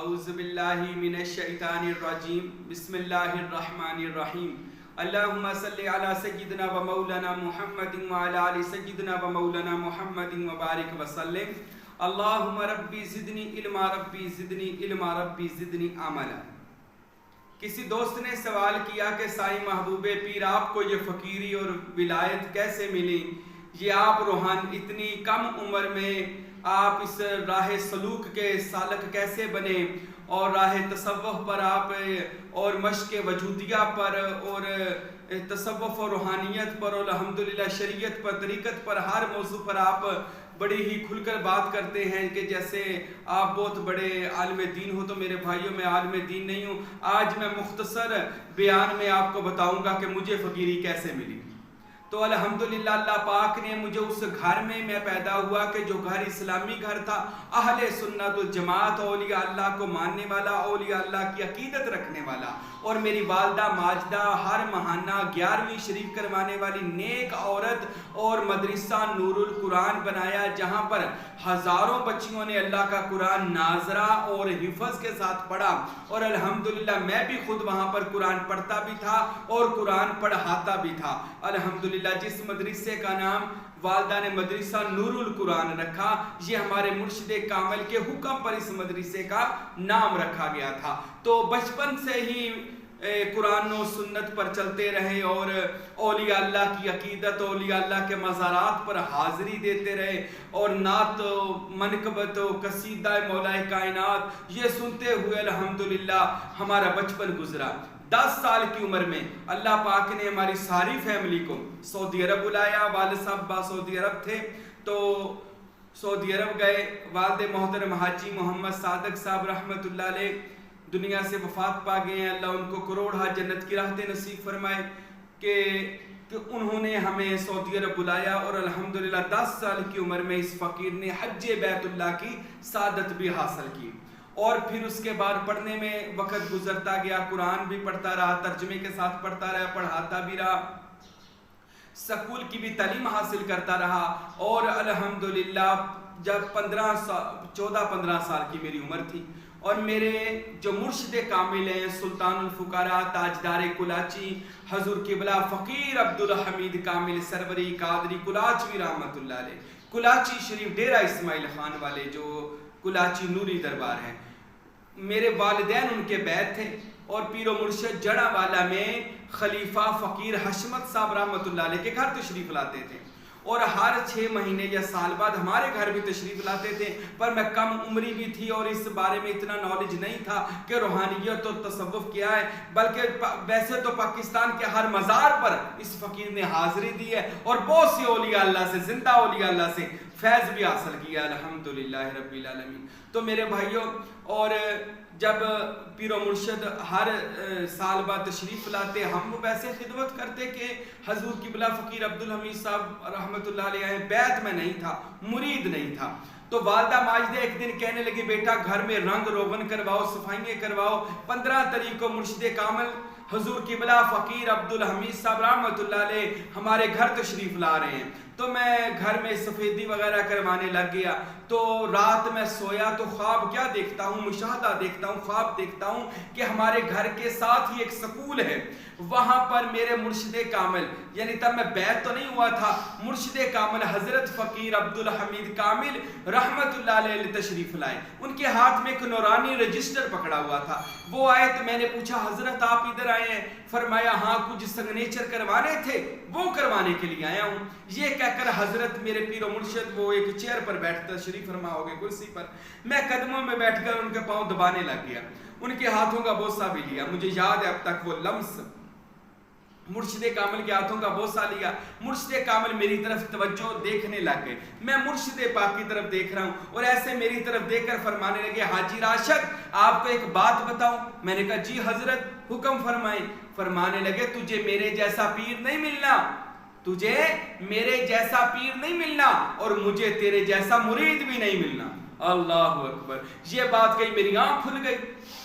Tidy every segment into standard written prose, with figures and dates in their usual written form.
اعوذ باللہ من الشیطان الرجیم بسم اللہ الرحمن الرحیم اللہم صلی علی سیدنا و مولانا محمد وعلی آل سیدنا و مولانا محمد وبارک وسلم اللہم ربی زدنی علما ربی زدنی علما ربی زدنی عملا۔ کسی دوست نے سوال کیا کہ سائی محبوب پیر آپ کو یہ فقیری اور ولایت کیسے ملی؟ یہ آپ روحان اتنی کم عمر میں آپ اس راہ سلوک کے سالک کیسے بنے اور راہ تصوف پر آپ اور مشق وجودیہ پر اور تصوف اور روحانیت پر اور الحمدللہ شریعت پر طریقت پر ہر موضوع پر آپ بڑی ہی کھل کر بات کرتے ہیں کہ جیسے آپ بہت بڑے عالم دین ہو۔ تو میرے بھائیوں میں عالم دین نہیں ہوں، آج میں مختصر بیان میں آپ کو بتاؤں گا کہ مجھے فقیری کیسے ملی۔ تو الحمدللہ اللہ پاک نے مجھے اس گھر میں پیدا ہوا کہ جو گھر اسلامی گھر تھا، اہل سنت و جماعت، اولیاء اللہ کو ماننے والا، اولیاء اللہ کی عقیدت رکھنے والا، اور میری والدہ ماجدہ ہر ماہانہ 11ویں شریف کروانے والی نیک عورت، اور مدرسہ نور القرآن بنایا جہاں پر ہزاروں بچیوں نے اللہ کا قرآن ناظرہ اور حفظ کے ساتھ پڑھا، اور الحمدللہ میں بھی خود وہاں پر قرآن پڑھتا بھی تھا اور قرآن پڑھاتا بھی تھا۔ الحمدللہ جس مدرسے کا نام والدہ نے مدرسہ نور القرآن رکھا، یہ ہمارے مرشد کامل کے حکم پر اس مدرسے کا نام رکھا گیا تھا۔ تو بچپن سے ہی قرآن و سنت پر چلتے رہے اور اولیاء اللہ کی عقیدت، اولیاء اللہ کے مزارات پر حاضری دیتے رہے، اور نعت و منقبت و قصیدہ مولا کائنات یہ سنتے ہوئے الحمدللہ ہمارا بچپن گزرا۔ 10 سال کی عمر میں اللہ پاک نے ہماری ساری فیملی کو سعودی عرب بلایا۔ والد صاحب سعودی عرب تھے تو سعودی عرب گئے۔ والد محترم حاجی محمد صادق صاحب رحمۃ اللہ علیہ دنیا سے وفات پا گئے ہیں، اللہ ان کو کروڑہ جنت کی راحتیں نصیب فرمائے کہ انہوں نے ہمیں سعودی عرب بلایا، اور الحمدللہ 10 سال کی عمر میں اس فقیر نے حج بیت اللہ کی سعادت بھی حاصل کی، اور پھر اس کے بعد پڑھنے میں وقت گزرتا گیا، قرآن بھی پڑھتا رہا، ترجمے کے ساتھ پڑھتا رہا، پڑھاتا بھی رہا، سکول کی بھی تعلیم حاصل کرتا رہا، اور الحمدللہ جب 14-15 سال کی میری عمر تھی، اور میرے جو مرشد کامل ہیں سلطان الفقراء تاجدار کلاچی حضور قبلہ فقیر عبدالحمید کامل سروری قادری کلاچوی رحمت اللہ علیہ، کلاچی شریف ڈیرہ اسماعیل خان والے جو کلاچی نوری دربار ہیں، میرے والدین ان کے بیت تھے، اور پیر و مرشد جڑا والا میں خلیفہ فقیر حشمت صاحب رحمت اللہ علیہ کے گھر تشریف لاتے تھے، اور ہر 6 مہینے یا سال بعد ہمارے گھر بھی تشریف لاتے تھے، پر میں کم عمری بھی تھی اور اس بارے میں اتنا نالج نہیں تھا کہ روحانیت اور تصوف کیا ہے، بلکہ ویسے تو پاکستان کے ہر مزار پر اس فقیر نے حاضری دی ہے، اور بہت سی اولیاء اللہ سے، زندہ اولیاء اللہ سے فیض بھی حاصل کیا الحمدللہ رب العالمین۔ تو میرے بھائیوں، اور جب پیر و مرشد ہر سال بعد تشریف لاتے، ہم ویسے خدمت کرتے کہ حضور قبلہ فقیر عبدالحمید صاحب رحمت اللہ علیہ بیت میں نہیں تھا، مرید نہیں تھا، تو والدہ ماجدہ ایک دن کہنے لگی بیٹا گھر میں رنگ روغن کرواؤ، صفائیاں کرواؤ، 15 تاریخ کو مرشد کامل حضور قبلہ فقیر عبدالحمید صاحب رحمت اللہ علیہ ہمارے گھر تشریف لا رہے ہیں۔ تو میں گھر میں سفیدی وغیرہ کروانے لگ گیا، تو رات میں سویا تو خواب کیا دیکھتا ہوں، مشاہدہ دیکھتا ہوں، خواب دیکھتا ہوں کہ ہمارے گھر کے ساتھ ہی ایک سکول ہے، وہاں پر میرے مرشد کامل، یعنی تب میں بیعت تو نہیں ہوا تھا، مرشد کامل حضرت فقیر عبدالحمید کامل رحمت اللہ علیہ تشریف لائے، ان کے ہاتھ میں ایک نورانی رجسٹر پکڑا ہوا تھا، وہ آئے تو میں نے پوچھا حضرت آپ ادھر آئے ہیں؟ فرمایا ہاں کچھ سگنیچر کروانے تھے، وہ کروانے کے لیے آیا ہوں۔ یہ کہہ کر حضرت میرے پیر و مرشد وہ ایک چیئر پر بیٹھتا تشریف فرما ہو گئے، کرسی پر، میں قدموں میں بیٹھ کر ان کے پاؤں دبانے لگ گیا، ان کے ہاتھوں کا بوسہ بھی لیا، مجھے یاد ہے اب تک وہ لمس، مرشد کامل کے ہاتھوں کا بوسہ لیا، مرشد کامل میری طرف توجہ دیکھنے لگ گئے، میں مرشد پاک کی طرف دیکھ رہا ہوں، اور ایسے میری طرف دیکھ کر فرمانے لگے حاجی راشد آپ کو ایک بات بتاؤں؟ میں نے کہا جی حضرت حکم فرمائیں۔ فرمانے لگے تجھے میرے جیسا پیر نہیں ملنا، تجھے میرے جیسا پیر نہیں ملنا، اور مجھے تیرے جیسا مرید بھی نہیں ملنا۔ اللہ اکبر. یہ بات کہی میری آنکھ کھل گئی.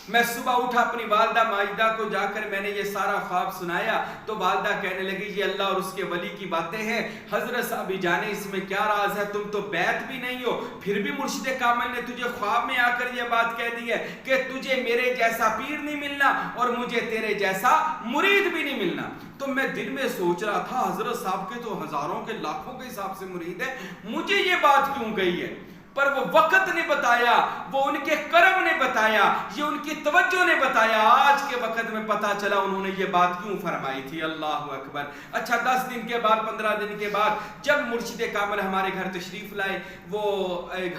میں صبح اٹھا اپنی والدہ ماجدہ کو جا کر میں نے یہ سارا خواب سنایا تو والدہ کہنے لگی یہ اللہ اور اس کے ولی کی باتیں ہیں. حضرت صاحب جانے اس میں کیا راز ہے, تم تو بیت بھی نہیں ہو, پھر بھی مرشد کامل نے تجھے خواب میں آ کر یہ بات کہہ دی ہے کہ تجھے میرے جیسا پیر نہیں ملنا اور مجھے تیرے جیسا مرید بھی نہیں ملنا. تو میں دل میں سوچ رہا تھا حضرت صاحب کے تو ہزاروں کے لاکھوں کے حساب سے مرید ہے, مجھے یہ بات کیوں کہی ہے؟ پر وہ وقت نے بتایا, وہ ان کے کرم نے بتایا, یہ ان کی توجہ نے بتایا. آج کے وقت میں پتا چلا انہوں نے یہ بات کیوں فرمائی تھی. اللہ اکبر. اچھا 10 دن کے بعد 15 دن کے بعد جب مرشد کامل ہمارے گھر تشریف لائے, وہ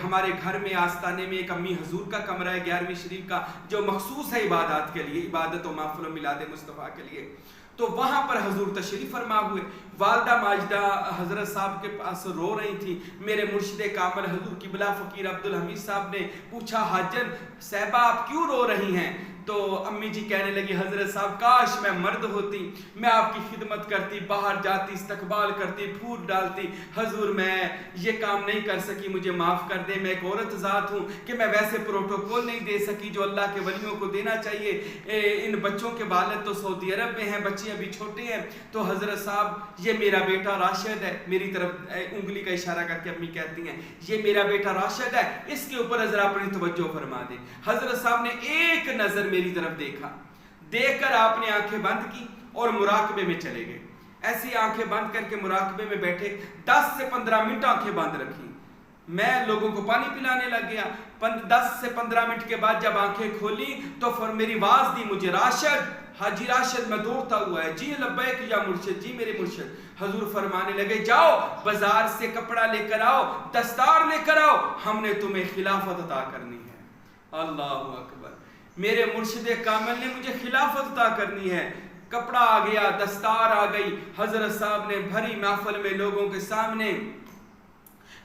ہمارے گھر میں آستانے میں ایک امی حضور کا کمرہ ہے 11ویں شریف کا, جو مخصوص ہے عبادات کے لیے, عبادت و محفل و میلاد مصطفیٰ کے لیے. تو وہاں پر حضور تشریف فرما ہوئے. والدہ ماجدہ حضرت صاحب کے پاس رو رہی تھی. میرے مرشد کامل حضور قبلہ فقیر عبدالحمید صاحب نے پوچھا حاجن صاحبہ آپ کیوں رو رہی ہیں؟ تو امی جی کہنے لگی حضرت صاحب کاش میں مرد ہوتی, میں آپ کی خدمت کرتی, باہر جاتی, استقبال کرتی, پھول ڈالتی. حضور میں یہ کام نہیں کر سکی, مجھے معاف کر دیں, میں ایک عورت ذات ہوں کہ میں ویسے پروٹوکول نہیں دے سکی جو اللہ کے ولیوں کو دینا چاہیے. ان بچوں کے والد تو سعودی عرب میں ہیں, بچے ابھی چھوٹے ہیں. تو حضرت صاحب یہ میرا بیٹا راشد ہے, میری طرف انگلی کا اشارہ کر کے امی کہتی ہیں یہ میرا بیٹا راشد ہے, اس کے اوپر ذرا اپنی توجہ فرما دیں. حضرت صاحب نے ایک نظر میری طرف دیکھا, دیکھ کر آپ نے آنکھیں بند کی اور مراقبے میں چلے گئے. ایسی آنکھیں بند کر کے مراقبے میں بیٹھے, 10 سے 15 منٹ آنکھیں بند رکھی. میں لوگوں کو پانی پلانے لگ گیا. 10 سے 15 منٹ کے بعد جب آنکھیں کھولی تو میری آواز دی مجھے راشد, حاجی راشد. میں دوڑتا ہوا ہے, جی لبیک یا مرشد, جی میرے مرشد. حضور فرمانے لگے جاؤ بازار سے کپڑا لے کر آؤ, دستار لے کر آؤ, ہم نے تمہیں خلافت عطا کرنی ہے. اللہ اکبر. میرے مرشد کامل نے مجھے خلافت عطا کرنی ہے. کپڑا آ گیا, دستار آ گئی. حضرت صاحب نے بھری محفل میں لوگوں کے سامنے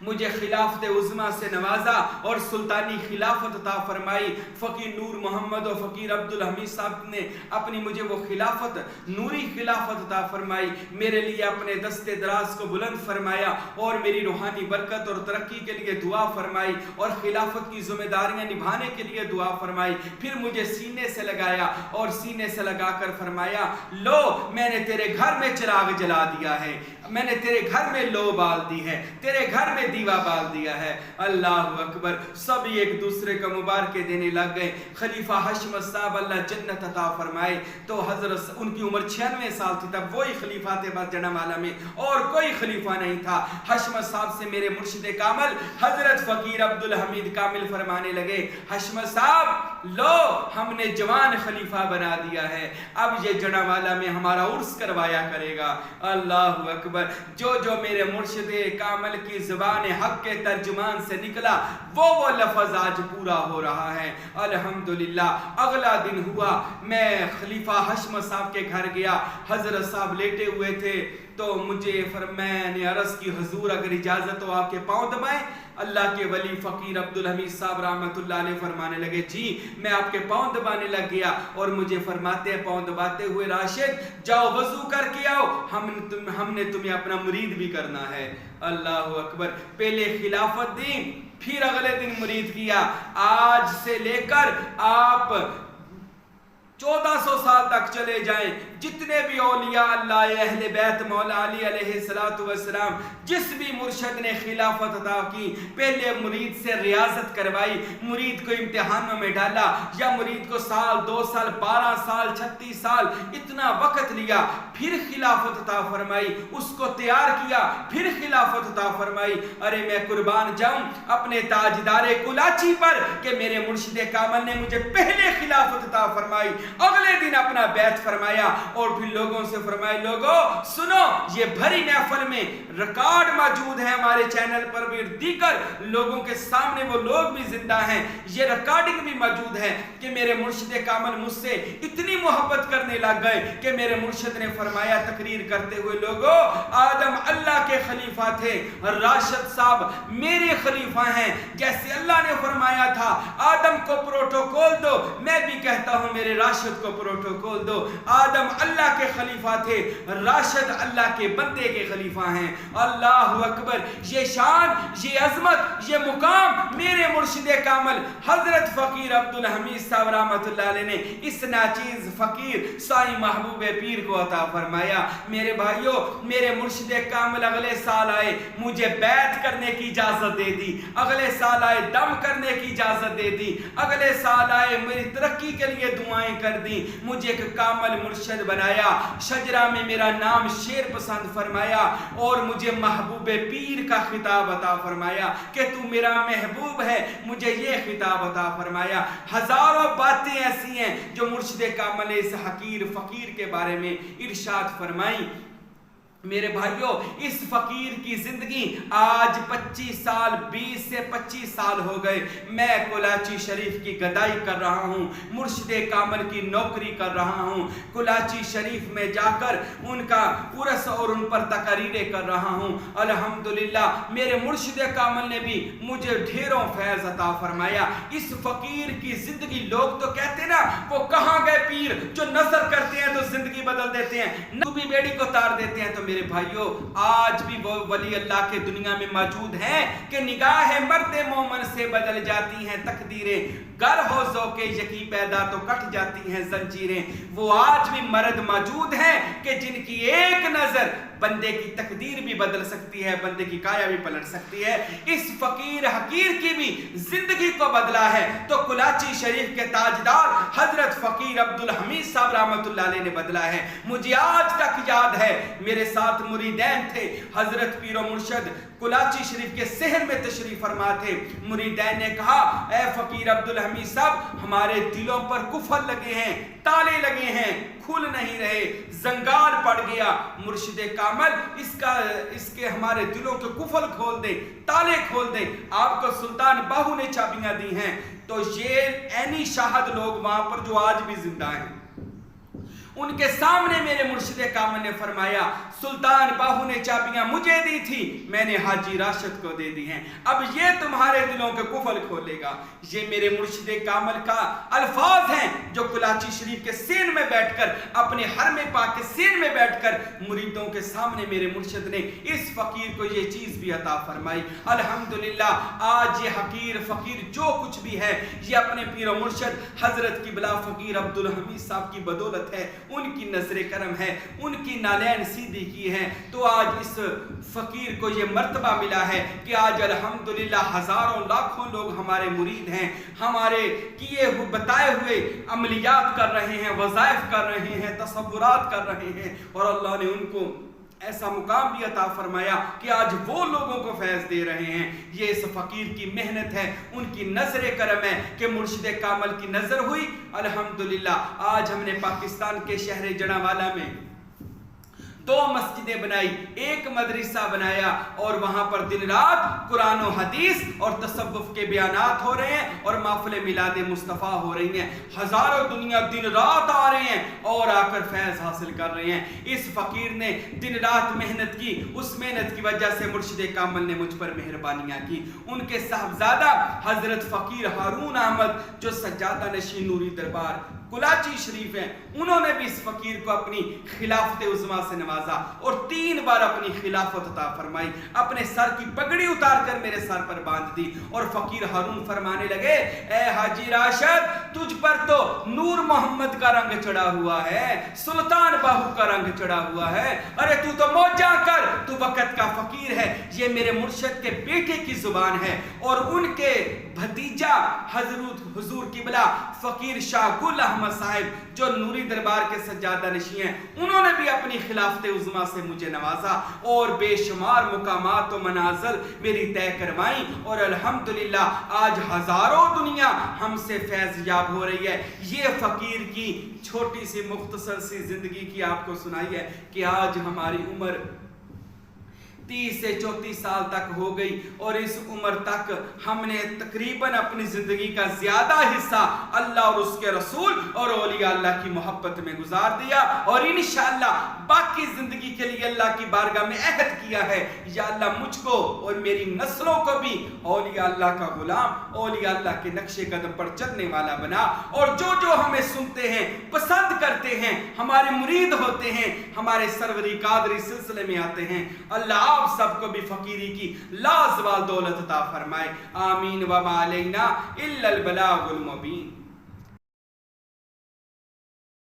مجھے خلافت عظمیٰ سے نوازا اور سلطانی خلافت عطا فرمائی. فقیر نور محمد و فقیر عبدالحمید صاحب نے اپنی مجھے وہ خلافت, نوری خلافت عطا فرمائی. میرے لیے اپنے دستے دراز کو بلند فرمایا اور میری روحانی برکت اور ترقی کے لیے دعا فرمائی اور خلافت کی ذمہ داریاں نبھانے کے لیے دعا فرمائی. پھر مجھے سینے سے لگایا اور سینے سے لگا کر فرمایا لو میں نے تیرے گھر میں چراغ جلا دیا ہے, میں نے تیرے گھر میں لو بال دی ہے, تیرے گھر میں دیوا بال دیا ہے. اللہ اکبر. سب ایک دوسرے کا مبارکے دینے لگ گئے. خلیفہ حشمت صاحب اللہ جنت عطا فرمائے. تو حضرت ان کی عمر 96 سال تھی, تب وہی خلیفہ تھے بس جنمالہ میں, اور کوئی خلیفہ نہیں تھا. حشمت صاحب سے میرے مرشد کامل حضرت فقیر عبدالحمید کامل فرمانے لگے حشمت صاحب لو ہم نے جوان خلیفہ بنا دیا ہے, اب یہ جنمالہ میں ہمارا عرس کروایا کرے گا. اللہ اکبر. جو جو میرے مرشد کامل کی زبان حق کے ترجمان سے نکلا وہ لفظ آج پورا ہو رہا ہے. الحمدللہ. اگلا دن ہوا, میں خلیفہ حشمت صاحب کے گھر گیا. حضرت صاحب لیٹے ہوئے تھے تو مجھے میں نے عرض کی حضور اگر اجازت ہو آپ کے پاؤں دبائیں. اللہ کے ولی فقیر عبدالحمید صاحب رحمۃ اللہ علیہ فرمانے لگے جی میں آپ کے پاؤں دبانے لگ گیا, اور مجھے فرماتے ہیں پاؤں دباتے ہوئے راشد جاؤ وضو کر کے آؤ, ہم نے تمہیں اپنا مرید بھی کرنا ہے. اللہ اکبر. پہلے خلافت دی, پھر اگلے دن مرید کیا. آج سے لے کر آپ 1400 سال تک چلے جائیں, جتنے بھی اولیاء اللہ اہل بیت مولا علی علیہ السلام جس بھی مرشد نے خلافت عطا کی, پہلے مرید سے ریاضت کروائی, مرید کو امتحانوں میں ڈالا, یا مرید کو سال 2 سال 12 سال 36 سال اتنا وقت لیا, پھر خلافت عطا فرمائی, اس کو تیار کیا, پھر خلافت عطا فرمائی. ارے میں قربان جاؤں اپنے تاجدار کلاچی پر کہ میرے مرشد کامل نے مجھے پہلے خلافت عطا فرمائی, اگلے دن اپنا بیعت فرمایا, اور پھر لوگوں سے فرمائے لوگوں سنو یہ بھری محفل میں ریکارڈ موجود ہے ہمارے چینل پر بھی, دیگر لوگوں کے سامنے وہ لوگ بھی زندہ ہیں, یہ ریکارڈنگ بھی موجود ہے کہ میرے مرشد کامل مجھ سے اتنی محبت کرنے لگ گئے کہ میرے مرشد نے فرمایا تقریر کرتے ہوئے لوگوں آدم اللہ کے خلیفہ تھے, راشد صاحب میرے خلیفہ ہیں. جیسے اللہ نے فرمایا تھا آدم کو پروٹوکول دو, میں بھی کہتا ہوں میرے راشد کو پروٹوکول دو. آدم اللہ کے خلیفہ تھے، راشد اللہ کے بندے کے خلیفہ ہیں۔ اللہ اکبر! یہ شان، یہ عظمت، یہ مقام میرے مرشد کامل حضرت فقیر عبدالحمید صاحب رحمۃ اللہ علیہ نے اس ناچیز فقیر سائیں محبوب پیر کو عطا فرمایا۔ میرے بھائیوں، میرے مرشد کامل اگلے سال آئے، مجھے بیعت کرنے کی اجازت دے دی، اگلے سال آئے دم کرنے کی اجازت دے دی، اگلے سال آئے میری ترقی کے لیے دعائیں کر دی، مجھے ایک کامل مرشد بنایا، شجرہ میں میرا نام شیر پسند فرمایا اور مجھے محبوب پیر کا خطاب عطا فرمایا کہ تو میرا محبوب ہے، مجھے یہ خطاب عطا فرمایا۔ ہزاروں باتیں ایسی ہیں جو مرشد کامل نے اس حقیر فقیر کے بارے میں ارشاد فرمائی۔ میرے بھائیوں، اس فقیر کی زندگی آج 25 سال 20 سے 25 سال ہو گئے، میں کلاچی شریف کی گدائی کر رہا ہوں، مرشد کامل کی نوکری کر رہا ہوں، کلاچی شریف میں جا کر ان کا عرس اور ان پر تقریریں کر رہا ہوں۔ الحمدللہ میرے مرشد کامل نے بھی مجھے ڈھیروں فیض عطا فرمایا۔ اس فقیر کی زندگی، لوگ تو کہتے ہیں نا وہ کہاں گئے پیر جو نظر کرتے ہیں تو زندگی بدل دیتے ہیں، نبی بیڑی کو تار دیتے ہیں۔ تو میرے بھائیوں، آج بھی وہ ولی اللہ کے دنیا میں موجود ہیں کہ نگاہ مرد مومن سے بدل جاتی ہیں تقدیریں، گر ہو ذوق یقین پیدا تو کٹ جاتی ہیں زنجیریں۔ وہ آج بھی مرد موجود ہیں کہ جن کی ایک نظر بندے کی تقدیر بھی بدل سکتی ہے، بندے کی کایا بھی پلٹ سکتی ہے۔ اس فقیر حقیر کی بھی زندگی کو بدلا ہے تو کلاچی شریف کے تاجدار حضرت فقیر عبدالحمید صاحب رحمۃ اللہ علیہ نے بدلا ہے۔ مجھے آج تک یاد ہے، میرے ساتھ مریدین تھے، حضرت پیر و مرشد کلاچی شریف کے صحن میں تشریف فرما تھے۔ مریدین نے کہا، اے فقیر عبدالحمید صاحب، ہمارے دلوں پر قفل لگے ہیں، تالے لگے ہیں، کھل نہیں رہے، زنگار پڑ گیا۔ مرشد کامل اس کے ہمارے دلوں کے قفل کھول دیں، تالے کھول دیں۔ آپ کو سلطان باہو نے چابیاں دی ہیں۔ تو یہ عینی شاہد لوگ وہاں پر جو آج بھی زندہ ہیں، ان کے سامنے میرے مرشد کامل نے فرمایا، سلطان باہو نے چابیاں مجھے دی تھی، میں نے حاجی راشد کو دے دی ہیں، اب یہ تمہارے دلوں کے قفل کھولے گا۔ یہ میرے مرشد کامل کا الفاظ ہیں جو کلاچی شریف کے سین میں بیٹھ کر، اپنے حرم پاک کے سین میں بیٹھ کر مریدوں کے سامنے میرے مرشد نے اس فقیر کو یہ چیز بھی عطا فرمائی۔ الحمدللہ آج یہ حقیر فقیر جو کچھ بھی ہے، یہ اپنے پیر و مرشد حضرت قبلہ فقیر عبدالحمید صاحب کی بدولت ہے، ان کی نظر کرم ہے، ان کی نالین سیدھی کی ہے، تو آج اس فقیر کو یہ مرتبہ ملا ہے کہ آج الحمدللہ ہزاروں لاکھوں لوگ ہمارے مرید ہیں، ہمارے کیے بتائے ہوئے عملیات کر رہے ہیں، وظائف کر رہے ہیں، تصورات کر رہے ہیں، اور اللہ نے ان کو ایسا مقام بھی عطا فرمایا کہ آج وہ لوگوں کو فیض دے رہے ہیں۔ یہ اس فقیر کی محنت ہے، ان کی نظر کرم ہے کہ مرشد کامل کی نظر ہوئی۔ الحمدللہ آج ہم نے پاکستان کے شہر جڑاوالا میں 2 مسجدیں بنائی، ایک مدرسہ بنایا، اور وہاں پر دن رات قرآن و حدیث اور تصوف کے بیانات ہو رہے ہیں اور محفل میلاد مصطفیٰ ہو رہی ہیں۔ ہزاروں دنیا دن رات آ رہے ہیں اور آ کر فیض حاصل کر رہے ہیں۔ اس فقیر نے دن رات محنت کی، اس محنت کی وجہ سے مرشد کامل نے مجھ پر مہربانیاں کی۔ ان کے صاحبزادہ حضرت فقیر ہارون احمد جو سجادہ نشین نوری دربار کلاچی شریف ہیں، انہوں نے بھی اس فقیر کو اپنی خلافت عظمیٰ سے نوازا اور 3 بار اپنی خلافت عطا فرمائی، اپنے سر کی پگڑی اتار کر میرے سر پر باندھ دی، اور فقیر ہارون فرمانے لگے، اے حاجی راشد، تجھ پر تو نور محمد کا رنگ چڑھا ہوا ہے، سلطان باہو کا رنگ چڑھا ہوا ہے، ارے تو تو موجہ کر، تو وقت کا فقیر ہے۔ یہ میرے مرشد کے بیٹے کی زبان ہے، اور ان کے بھتیجا حضور قبلہ فقیر شاہ گل احمد صاحب جو نوری دربار کے سجادہ نشین ہیں، انہوں نے بھی اپنی خلافت عظمیٰ سے مجھے نوازا اور بے شمار مقامات و منازل میری طے کروائیں، اور الحمدللہ آج ہزاروں دنیا ہم سے فیض یاب ہو رہی ہے۔ یہ فقیر کی چھوٹی سی مختصر سی زندگی کی آپ کو سنائی ہے کہ آج ہماری عمر 30 سے 34 سال تک ہو گئی اور اس عمر تک ہم نے تقریباً اپنی زندگی کا زیادہ حصہ اللہ اور اس کے رسول اور اولیاء اللہ کی محبت میں گزار دیا، اور انشاءاللہ باقی زندگی کے لیے اللہ کی بارگاہ میں عہد کیا ہے، یا اللہ مجھ کو اور میری نسلوں کو بھی اولیاء اللہ کا غلام، اولیاء اللہ کے نقش قدم پر چلنے والا بنا، اور جو جو ہمیں سنتے ہیں، پسند کرتے ہیں، ہمارے مرید ہوتے ہیں، ہمارے سروری قادری سلسلے میں آتے ہیں، اللہ آپ سب کو بھی فقیری کی لازوال دولت عطا فرمائے، آمین وما علینا الا البلاغ المبین۔